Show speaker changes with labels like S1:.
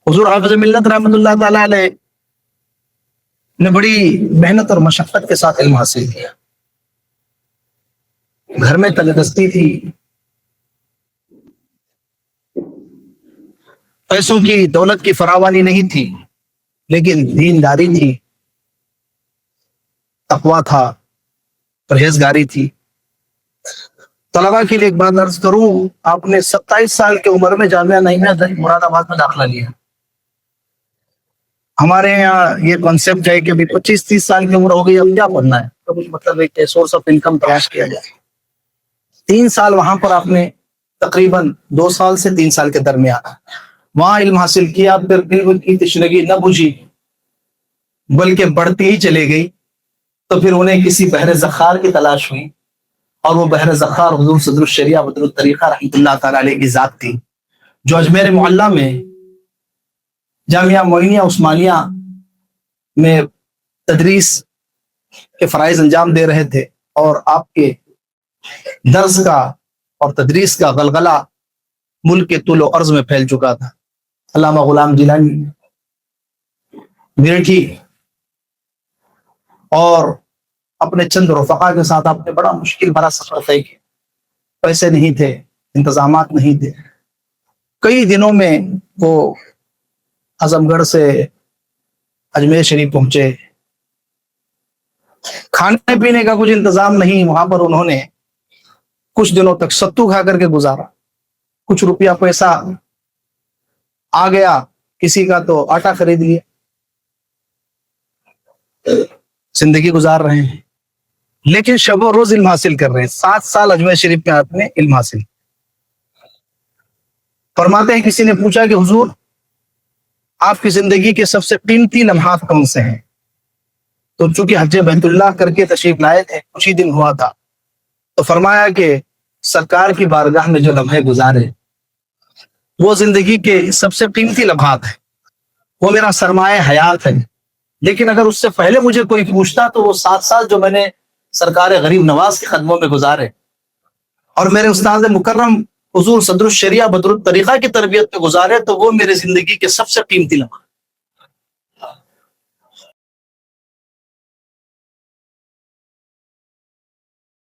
S1: حضور حافظ ملت رحمۃ اللہ تعالی علیہ نے بڑی محنت اور مشقت کے ساتھ علم حاصل کیا. گھر میں تنگستی تھی، پیسوں کی دولت کی فراوانی نہیں تھی، لیکن دینداری تھی، تقویٰ تھا، پرہیزگاری تھی. طلبا کے لیے ایک بات عرض کروں، آپ نے 27 سال کی عمر میں جامعہ نعیمیہ مراد آباد میں داخلہ لیا. ہمارے یہاں یہ کانسیپٹ ہے کہ ابھی 25-30 سال کی عمر ہو گئی، اب کیا پڑھنا ہے، تو کچھ مطلب ہے کہ سورس آف انکم تلاش کیا جائے. 3 سال وہاں پر آپ نے تقریباً 2 سال سے 3 سال کے درمیان وہاں علم حاصل کیا. پھر علم کی تشنگی نہ بجھی بلکہ بڑھتی ہی چلے گئی. تو پھر انہیں کسی بحر زخار کی تلاش ہوئی، اور وہ بحر زخار حضور صدر الشریعہ بدر الطریقہ رحمۃ اللہ تعالی علیہ کی ذات تھی، جو اجمیر معلیٰ میں جامعہ معینیہ عثمانیہ میں تدریس کے فرائض انجام دے رہے تھے، اور آپ کے درس کا اور تدریس کا غلغلہ ملک کے طول و عرض میں پھیل چکا تھا. علامہ غلام جیلانی میرٹھی اور اپنے چند رفقا کے ساتھ آپ نے بڑا مشکل بھرا سفر طے کیا. پیسے نہیں تھے، انتظامات نہیں تھے. کئی دنوں میں وہ اعظم گڑھ سے اجمیر شریف پہنچے. کھانے پینے کا کچھ انتظام نہیں، وہاں پر انہوں نے کچھ دنوں تک ستو کھا کر کے گزارا. کچھ روپیہ پیسہ آ گیا، کسی کا تو آٹا خرید لیا، زندگی گزار رہے ہیں، لیکن شب و روز علم حاصل کر رہے ہیں. 7 سال اجمیر شریف میں آپ نے علم حاصل. فرماتے ہیں کسی نے پوچھا کہ حضور آپ کی زندگی کے سب سے قیمتی لمحات کون سے ہیں؟ تو چونکہ حج بیت اللہ کر کے تشریف لائے تھے، کچھ ہی دن ہوا تھا، تو فرمایا کہ سرکار کی بارگاہ میں جو لمحے گزارے وہ زندگی کے سب سے قیمتی لمحات ہیں، وہ میرا سرمایہ حیات ہے. لیکن اگر اس سے پہلے مجھے کوئی پوچھتا تو وہ 7 سال جو میں نے سرکار غریب نواز کے قدموں میں گزارے اور میرے استاد مکرم حضور صدر الشریعہ بدر الطریقہ کی تربیت میں گزارے، تو وہ میرے زندگی کے سب سے قیمتی لمحات.